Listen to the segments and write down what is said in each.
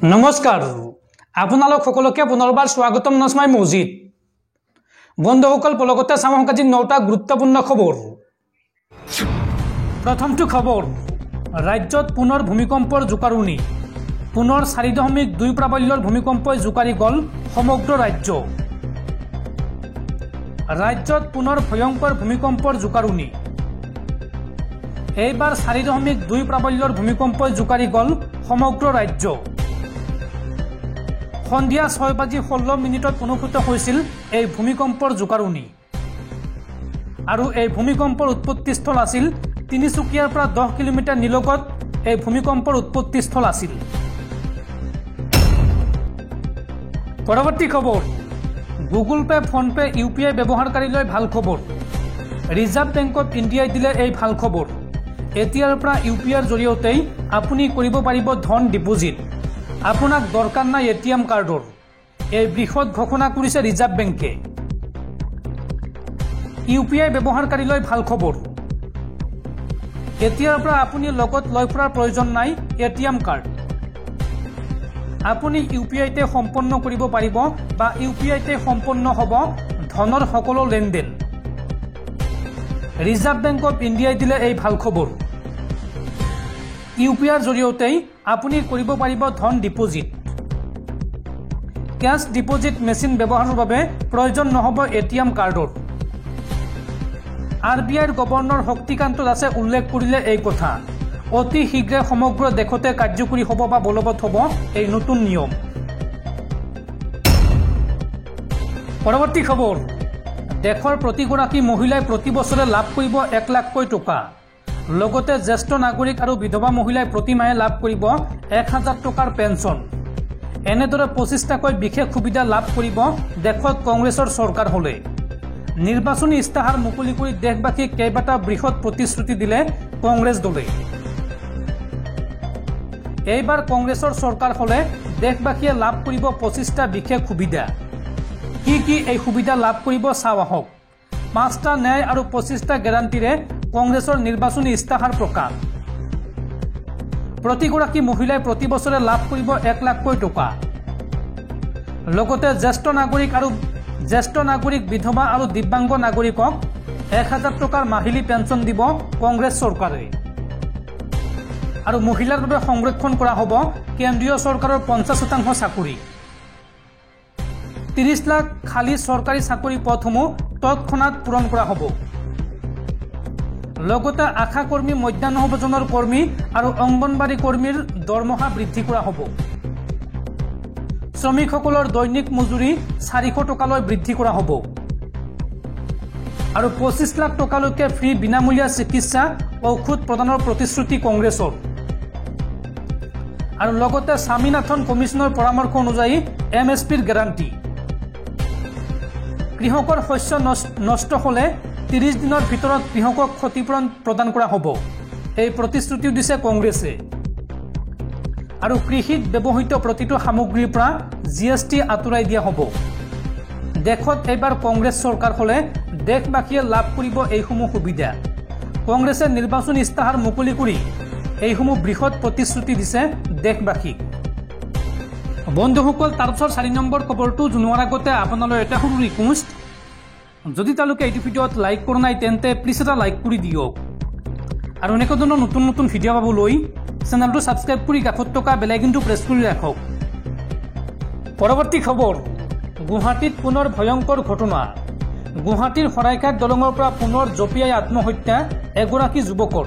নমস্কাৰ আপোনালোক সকলোকে পুনৰবাৰ স্বাগতম নসমাই মছজিদ বন্ধুসকল পলকতে সামগ্ৰী 9টা গুৰুত্বপূৰ্ণ খবৰ প্ৰথমটো খবৰ ৰাজ্যত পুনৰ ভূমিকম্পৰ জোকাৰণি পুনৰ 4.2 প্ৰাবল্যৰ ভূমিকম্পই জোকাৰি গল সমগ্ৰ ৰাজ্যত পুনৰ ভয়ংকৰ ভূমিকম্পৰ জোকাৰণি এইবাৰ 4.2 প্ৰাবল্যৰ ভূমিকম্পই জোকাৰি গল সমগ্ৰ ৰাজ্য সন্ধিয়া 6:16 অনুভূত হৈছিল এই ভূমিকম্পৰ জোকাৰণি আৰু এই ভূমিকম্পৰ উৎপত্তিস্থল আছিল তিনিচুকীয়াৰ পৰা 10 কিলোমিটাৰ নিলগত এই ভূমিকম্পৰ উৎপত্তিস্থল আছিল পৰৱৰ্তী খবৰ Google Pay PhonePe UPI ব্যৱহাৰকাৰীলৈ ভাল খবৰ ৰিজাৰ্ভ বেংক অফ ইণ্ডিয়াই দিলে এই ভাল খবৰ এতিয়াৰ পৰা ইউপিআইৰ জৰিয়তে আপুনি কৰিব পাৰিব ধন ডিপোজিট আপোনাক দৰকাৰ নাই এটিএম কাৰ্ডৰ এই বৃহৎ ঘোষণা কৰিছে ৰিজাৰ্ভ বেংকে ইউপিআই ব্যৱহাৰকাৰীলৈ ভাল খবৰ এতিয়াৰ পৰা আপুনি লগত লৈ ফুৰাৰ প্ৰয়োজন নাই এটিএম কাৰ্ড আপুনি ইউপিআইতে সম্পন্ন কৰিব পাৰিব বা ইউপিআইতে সম্পন্ন হ'ব ধনৰ সকলো লেনদেন ৰিজাৰ্ভ বেংক অফ ইণ্ডিয়াই দিলে এই ভাল খবৰ ইউপিআইৰ জৰিয়তে আপুনি কৰিব পাৰিব ধন ডিপোজিট ক্যাশ ডিপোজিট মেচিন ব্যৱহাৰৰ বাবে প্ৰয়োজন নহব এটিএম কাৰ্ডৰ আৰবিআইৰ গভৰ্ণৰ শক্তিকান্ত দাসে উল্লেখ কৰিলে এই কথা অতি শীঘ্ৰে সমগ্ৰ দেশতে কাৰ্যকৰী হ'ব বা বলবৎ হ'ব এই নতুন নিয়ম পৰৱৰ্তী খবৰ দেশৰ প্ৰতিগৰাকী মহিলাই প্ৰতি বছৰে লাভ কৰিব 1 লাখকৈ টকা লগতে জ্যেষ্ঠ নাগৰিক আৰু বিধৱা মহিলাই প্ৰতি মাহে লাভ কৰিব 1000 টকাৰ পেঞ্চন এনেদৰে 25টাকৈ বিশেষ সুবিধা লাভ কৰিব দেশত কংগ্ৰেছৰ চৰকাৰ হলে নিৰ্বাচনী ইস্তাহাৰ মুকলি কৰি দেশবাসীক কেইবাটা বৃহৎ প্ৰতিশ্ৰুতি দিলে কংগ্ৰেছ দলে এইবাৰ কংগ্ৰেছৰ চৰকাৰ হলে দেশবাসীয়ে লাভ কৰিব 25টা বিশেষ সুবিধা কি এই সুবিধা লাভ কৰিব চাও আহক 5টা ন্যায় আৰু 25টা গ্যাৰান্টিৰে কংগ্ৰেছৰ নিৰ্বাচনী ইস্তাহাৰ প্ৰকাশ প্ৰতিগৰাকী মহিলাই প্ৰতি বছৰে লাভ কৰিব 1 লাখকৈ টকা লগতে জ্যেষ্ঠ নাগৰিক বিধৱা আৰু দিব্যাংগ নাগৰিকক 1000 টকাৰ মাহিলী পেঞ্চন দিব কংগ্ৰেছ চৰকাৰে আৰু মহিলাৰ বাবে সংৰক্ষণ কৰা হ'ব কেন্দ্ৰীয় চৰকাৰৰ 50% চাকৰি 30 লাখ খালী চৰকাৰী চাকৰি পদসমূহ তৎক্ষণাত পূৰণ কৰা হ'ব লগতে আশা কৰ্মী মধ্যাহ্ন ভোজনৰ কৰ্মী আৰু অংগনবাড়ী কৰ্মীৰ দৰমহা বৃদ্ধি কৰা হ'ব শ্ৰমিকসকলৰ দৈনিক মজুৰি 400 টকালৈ বৃদ্ধি কৰা হ'ব আৰু 25 লাখ টকালৈকে ফ্ৰী বিনামূলীয়া চিকিৎসা ঔষধ প্ৰদানৰ প্ৰতিশ্ৰুতি কংগ্ৰেছৰ আৰু লগতে স্বামীনাথন কমিছনৰ পৰামৰ্শ অনুযায়ী এমএছপিৰ গ্যাৰান্টি কৃষকৰ শস্য নষ্ট হলে 30 দিনৰ ভিতৰত কৃষকক ক্ষতিপূৰণ প্ৰদান কৰা হ'ব এই প্ৰতিশ্ৰুতি দিছে কংগ্ৰেছে আৰু কৃষিত ব্যৱহৃত প্ৰতিটো সামগ্ৰীৰ পৰা জিএছটি আঁতৰাই দিয়া হ'ব দেশত এইবাৰ কংগ্ৰেছ চৰকাৰ হলে দেশবাসীয়ে লাভ কৰিব এইসমূহ সুবিধা কংগ্ৰেছে নিৰ্বাচনী ইস্তাহাৰ মুকলি কৰি এইসমূহ বৃহৎ প্ৰতিশ্ৰুতি দিছে দেশবাসীক বন্ধুসকল তাৰপিছত 4 নম্বৰ খবৰটো জনোৱাৰ আগতে আপোনালৈ এটা সৰু ৰিকুৱেষ্ট যদি তালুকে এই ভিডিওত লাইক কৰা নাই তেন্তে প্লিজ এটা লাইক কৰি দিয়ক আৰু এনেকুৱা ধৰণৰ নতুন ভিডিও পাবলৈ চেনেলটো সাবস্ক্ৰাইব কৰি কাষত থকা বেল আইকনটো প্ৰেছ কৰি ৰাখক পৰৱৰ্তী খবৰ গুৱাহাটীত পুনৰ ভয়ংকৰ ঘটনা গুৱাহাটীৰ শৰাইঘাট দলঙৰ পৰা পুনৰ জপিয়াই আত্মহত্যা এগৰাকী যুৱকৰ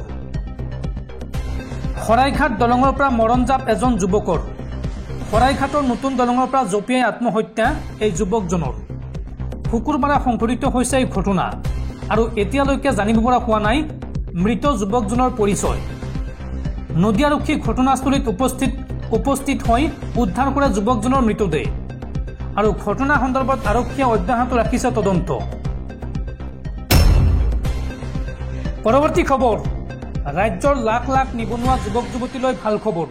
শৰাইঘাট দলঙৰ পৰা মৰণজাপ এজন যুৱকৰ শৰাইঘাটৰ নতুন দলঙৰ পৰা জপিয়াই আত্মহত্যা এই যুৱকজনৰ শুকুৰবাৰে সংঘটিত হৈছে এই ঘটনা আৰু এতিয়ালৈকে জানিব পৰা হোৱা নাই মৃত যুৱকজনৰ পৰিচয় নদী আৰক্ষী ঘটনাস্থলীত উপস্থিত হৈ উদ্ধাৰ কৰে যুৱকজনৰ মৃতদেহ আৰু ঘটনা সন্দৰ্ভত আৰক্ষীয়ে অব্যাহত ৰাখিছে তদন্ত পৰৱৰ্তী খবৰ ৰাজ্যৰ লাখ লাখ নিবনুৱা যুৱক যুৱতীলৈ ভাল খবৰ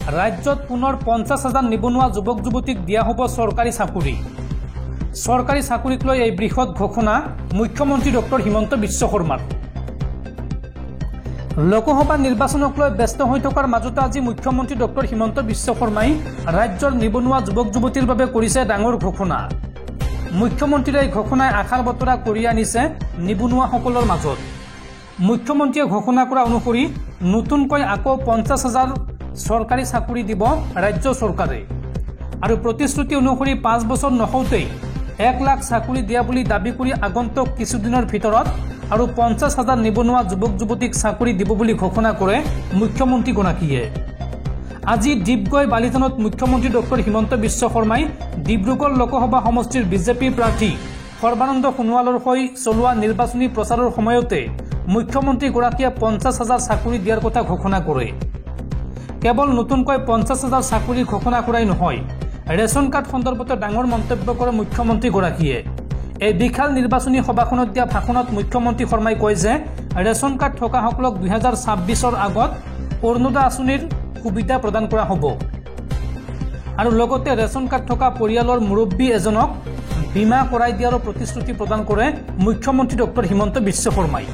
ৰাজ্যত পুনৰ 50,000 নিবনুৱা যুৱক যুৱতীক দিয়া হ'ব চৰকাৰী চাকৰিক লৈ এই বৃহৎ ঘোষণা মুখ্যমন্ত্ৰী ডক্টৰ হিমন্ত বিশ্ব শৰ্মাৰ লোকসভা নিৰ্বাচনক লৈ ব্যস্ত হৈ থকাৰ মাজতে আজি মুখ্যমন্ত্ৰী ডক্টৰ হিমন্ত বিশ্ব শৰ্মাই ৰাজ্যৰ নিবনুৱা যুৱক যুৱতীৰ বাবে কৰিছে ডাঙৰ ঘোষণা। মুখ্যমন্ত্ৰীৰ এই ঘোষণাই আশাৰ বতৰা কঢ়িয়াই আনিছে নিবনুৱাসকলৰ মাজত। মুখ্যমন্ত্ৰীয়ে ঘোষণা কৰা অনুসৰি নতুনকৈ আকৌ 50,000 চৰকাৰী চাকৰি দিব ৰাজ্য চৰকাৰে আৰু প্ৰতিশ্ৰুতি অনুসৰি 5 বছৰ নহওঁতেই 1 লাখ চাকৰি দিয়া বুলি দাবী কৰি আগন্তুক কিছুদিনৰ ভিতৰত আৰু 50,000 নিবনুৱা যুৱক যুৱতীক চাকৰি দিব বুলি ঘোষণা কৰে মুখ্যমন্ত্ৰীগৰাকীয়ে। আজি ডিগবৈ বালিজানত মুখ্যমন্ত্ৰী ডক্টৰ হিমন্ত বিশ্ব শৰ্মাই ডিব্ৰুগড় লোকসভা সমষ্টিৰ বিজেপি প্ৰাৰ্থী সৰ্বানন্দ সোণোৱালৰ হৈ চলোৱা নিৰ্বাচনী প্ৰচাৰৰ সময়তে মুখ্যমন্ত্ৰীগৰাকীয়ে 50,000 চাকৰি দিয়াৰ কথা ঘোষণা কৰে। কেৱল নতুনকৈ 50,000 চাকৰি ঘোষণা কৰাই নহয়, ৰেচন কাৰ্ড সন্দৰ্ভত ডাঙৰ মন্তব্য কৰে মুখ্যমন্ত্ৰীগৰাকীয়ে। এই বিশাল নিৰ্বাচনী সভাখনত দিয়া ভাষণত মুখ্যমন্ত্ৰী শৰ্মাই কয় যে ৰেচন কাৰ্ড থকাসকলক 2026ৰ আগত অৰুণোদয় আঁচনিৰ সুবিধা প্ৰদান কৰা হ'ব আৰু লগতে ৰেচন কাৰ্ড থকা পৰিয়ালৰ মুৰব্বী এজনক বীমা কৰাই দিয়াৰো প্ৰতিশ্ৰুতি প্ৰদান কৰে মুখ্যমন্ত্ৰী ডক্টৰ হিমন্ত বিশ্ব শৰ্মাই।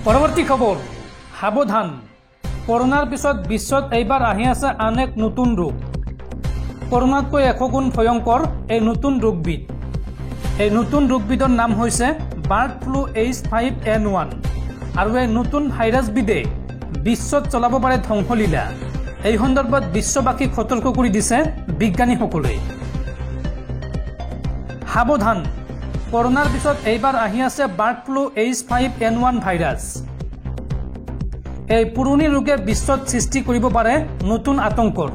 পৰৱৰ্তী খবৰ, সাৱধান, কৰোনাৰ পিছত বিশ্বত এইবাৰ আহি আছে আন এক নতুন ৰোগ। কৰোনাতকৈ 100 গুণ ভয়ংকৰ এই নতুন ৰোগবিধ। এই নতুন ৰোগবিধৰ নাম হৈছে বাৰ্ড ফ্লু H5N1 আৰু এই নতুন ভাইৰাছবিধে বিশ্বত চলাব পাৰে ধ্বংসলীলা। এই সন্দৰ্ভত বিশ্ববাসীক সতৰ্ক কৰি দিছে বিজ্ঞানীসকলে। সাৱধান, কৰোনাৰ পিছত এইবাৰ আহি আছে বাৰ্ড ফ্লু H5N1 ভাইৰাছ। এই পুৰণি ৰোগে বিশ্বত সৃষ্টি কৰিব পাৰে নতুন আতংকৰ।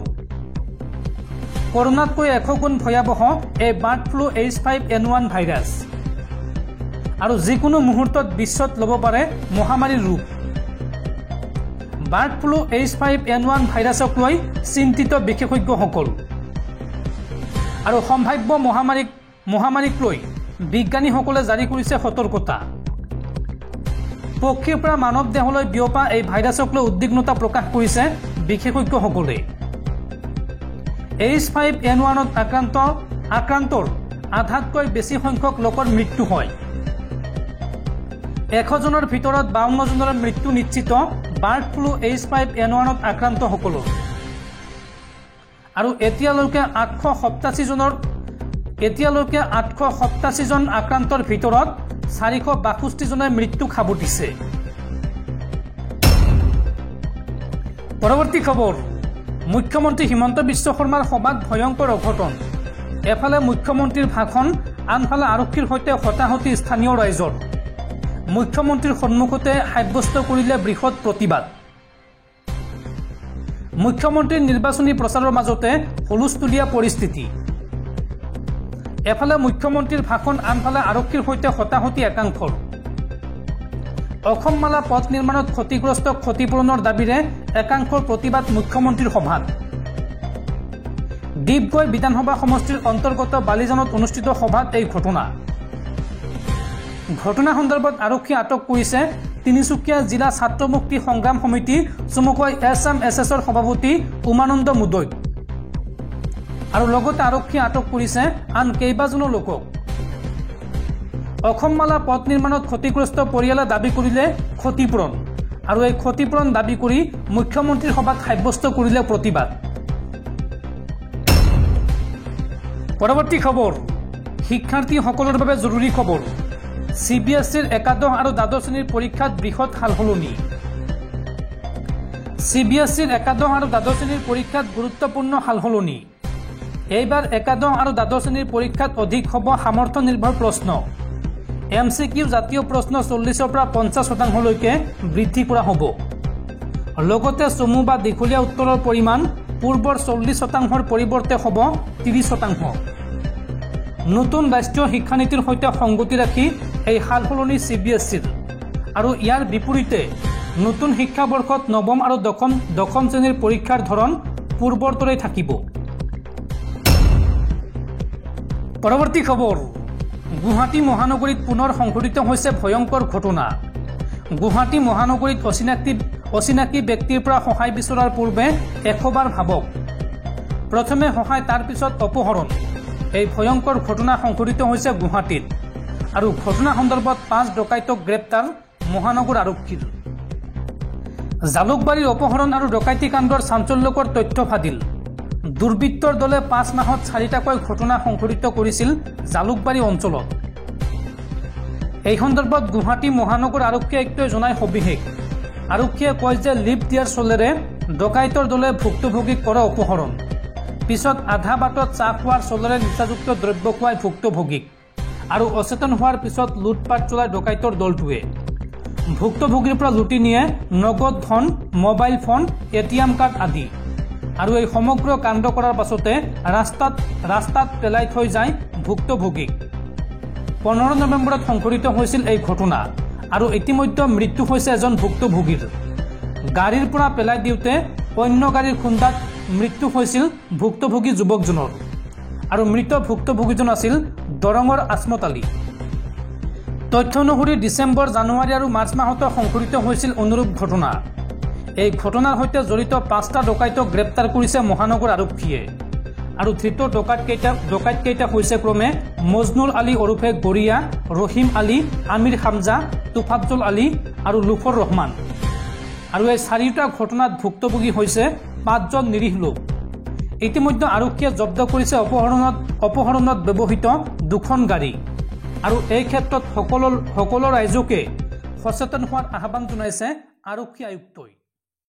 কৰোনাতকৈ 100 গুণ ভয়াৱহ এই বাৰ্ড ফ্লু H5N1 ভাইৰাছ আৰু যিকোনো মুহূৰ্তত বিশ্বত ল'ব পাৰে মহামাৰীৰ ৰূপ। বাৰ্ড ফ্লু H5N1 ভাইৰাছক লৈ চিন্তিত বিশেষজ্ঞসকল আৰু সম্ভাৱ্য মহামাৰীক লৈ বিজ্ঞানীসকলে জাৰি কৰিছে সতৰ্কতা। পক্ষীৰ পৰা মানৱ দেহলৈ বিয়পা এই ভাইৰাছক লৈ উদ্বিগ্নতা প্ৰকাশ কৰিছে বিশেষজ্ঞসকলে। H5N1ত আক্ৰান্তৰ আধাতকৈ বেছি সংখ্যক লোকৰ মৃত্যু হয়। 100 জনৰ ভিতৰত 52 জনৰ মৃত্যু নিশ্চিত বাৰ্ড ফ্লু H5N1ত আক্ৰান্তসকলৰ আৰু এতিয়ালৈকে 887 জন আক্ৰান্তৰ ভিতৰত 462 জনে মৃত্যু সাৱটিছে। পৰৱৰ্তী খবৰ, মুখ্যমন্ত্ৰী হিমন্ত বিশ্ব শৰ্মাৰ সভাত ভয়ংকৰ অঘটন। এফালে মুখ্যমন্ত্ৰীৰ ভাষণ, আনফালে আৰক্ষীৰ সৈতে হতাহতি স্থানীয় ৰাইজৰ। মুখ্যমন্ত্ৰীৰ সন্মুখতে সাব্যস্ত কৰিলে বৃহৎ প্ৰতিবাদ। মুখ্যমন্ত্ৰীৰ নিৰ্বাচনী প্ৰচাৰৰ মাজতে হুলস্থুলীয়া পৰিস্থিতি। এফালে মুখ্যমন্ত্ৰীৰ ভাষণ, আনফালে আৰক্ষীৰ সৈতে হতাহতি একাংশৰ। অসমমালা পথ নিৰ্মাণত ক্ষতিগ্ৰস্ত ক্ষতিপূৰণৰ দাবীৰে একাংশৰ প্ৰতিবাদ মুখ্যমন্ত্ৰীৰ সভাত। ডিগবৈ বিধানসভা সমষ্টিৰ অন্তৰ্গত বালিজানত অনুষ্ঠিত সভাত এই ঘটনা সন্দৰ্ভত আৰক্ষী আটক কৰিছে তিনিচুকীয়া জিলা ছাত্ৰ মুক্তি সংগ্ৰাম সমিতি চমুকৈ SMSSৰ সভাপতি উমানন্দ মুদৈক আৰু লগতে আৰক্ষী আটক কৰিছে আন কেইবাজনো লোকক। অসমমালা পথ নিৰ্মাণত ক্ষতিগ্ৰস্ত পৰিয়ালে দাবী কৰিলে ক্ষতিপূৰণ আৰু এই ক্ষতিপূৰণ দাবী কৰি মুখ্যমন্ত্ৰীৰ সভাত সাব্যস্ত কৰিলে প্ৰতিবাদ। পৰৱৰ্তী খবৰ, শিক্ষাৰ্থীসকলৰ বাবে জৰুৰী খবৰ। CBSEৰ একাদশ আৰু দ্বাদশ শ্ৰেণীৰ পৰীক্ষাত বৃহৎ সালসলনি। CBSEৰ একাদশ আৰু দ্বাদশ শ্ৰেণীৰ পৰীক্ষাত গুৰুত্বপূৰ্ণ সালসলনি। এইবাৰ একাদশ আৰু দ্বাদশ শ্ৰেণীৰ পৰীক্ষাত অধিক হ'ব সামৰ্থ্য নিৰ্ভৰ প্ৰশ্ন। MCQ জাতীয় প্ৰশ্ন 40ৰ পৰা 50% বৃদ্ধি কৰা হ'ব। লগতে চমু বা দীঘলীয়া উত্তৰৰ পৰিমাণ পূৰ্বৰ 40%ৰ পৰিৱৰ্তে হ'ব 30%। নতুন ৰাষ্ট্ৰীয় শিক্ষানীতিৰ সৈতে সংগতি ৰাখি এই সালসলনি CBSEৰ আৰু ইয়াৰ বিপৰীতে নতুন শিক্ষাবৰ্ষত নৱম আৰু দশম শ্ৰেণীৰ পৰীক্ষাৰ ধৰণ পূৰ্বৰ দৰেই থাকিব। পৰৱৰ্তী খবৰ, গুৱাহাটী মহানগৰীত পুনৰ সংঘটিত হৈছে ভয়ংকৰ ঘটনা। গুৱাহাটী মহানগৰীত অচিনাকি ব্যক্তিৰ পৰা সহায় বিচৰাৰ পূৰ্বে 100 বাৰ ভাবক। প্ৰথমে সহায়, তাৰ পিছত অপহৰণ। এই ভয়ংকৰ ঘটনা সংঘটিত হৈছে গুৱাহাটীত আৰু ঘটনা সন্দৰ্ভত 5 ডকাইতক গ্ৰেপ্তাৰ মহানগৰ আৰক্ষীৰ। জালুকবাৰীৰ অপহৰণ আৰু ডকাইতি কাণ্ডৰ চাঞ্চল্যকৰ তথ্য ফাদিল। দুৰ্বৃত্তৰ দলে 5 মাহত 4টাকৈ ঘটনা সংঘটিত কৰিছিল জালুকবাৰী অঞ্চলত। এই সন্দৰ্ভত গুৱাহাটী মহানগৰ আৰক্ষী আয়ুক্তই জনায় সবিশেষ। আৰক্ষীয়ে কয় যে লিপ দিয়াৰ চলেৰে ডকাইতৰ দলে ভুক্তভোগীক কৰা অপহৰণ, পিছত আধা বাটত চাহ খোৱাৰ চলেৰে নিচাযুক্ত দ্ৰব্য খুৱাই ভুক্তভোগীক আৰু অচেতন হোৱাৰ পিছত লুটপাট চলাই ডকাইতৰ দলটোৱে ভুক্তভোগীৰ পৰা লুটি নিয়ে নগদ ধন, মোবাইল ফোন, ATM কাৰ্ড আদি। আৰু এই সমগ্ৰ কাণ্ড কৰাৰ পাছতে ৰাস্তাত পেলাই থৈ যায় ভুক্তভোগীক। 15 নৱেম্বৰত সংঘটিত হৈছিল এই ঘটনা আৰু ইতিমধ্যে মৃত্যু হৈছে এজন ভুক্তভোগীৰ। গাড়ীৰ পৰা পেলাই দিওঁতে অন্য গাড়ীৰ খুন্দাত মৃত্যু হৈছিল ভুক্তভোগী যুৱকজনৰ আৰু মৃত ভুক্তভোগীজন আছিল দৰঙৰ আসমত আলী। তথ্য অনুসৰি ডিচেম্বৰ, জানুৱাৰী আৰু মাৰ্চ মাহতো সংঘটিত হৈছিল অনুৰূপ ঘটনা। এই ঘটনাৰ সৈতে জড়িত 5টা ডকাইতক গ্ৰেপ্তাৰ কৰিছে মহানগৰ আৰক্ষীয়ে আৰু ধৃত ডকাইতকেইটা হৈছে ক্ৰমে মজনুল আলী ওৰফে গৰিয়া, ৰহিম আলী, আমিৰ হামজা, তুফাজ্জল আলী আৰু লুফৰ ৰহমান। আৰু এই 4টা ঘটনাত ভুক্তভোগী হৈছে 5জন নিৰীহ লোক। ইতিমধ্যে আৰক্ষীয়ে জব্দ কৰিছে অপহৰণত ব্যৱহৃত 2খন গাড়ী আৰু এই ক্ষেত্ৰত সকলো ৰাইজকে সচেতন হোৱাৰ আহ্বান জনাইছে আৰক্ষী আয়ুক্তই।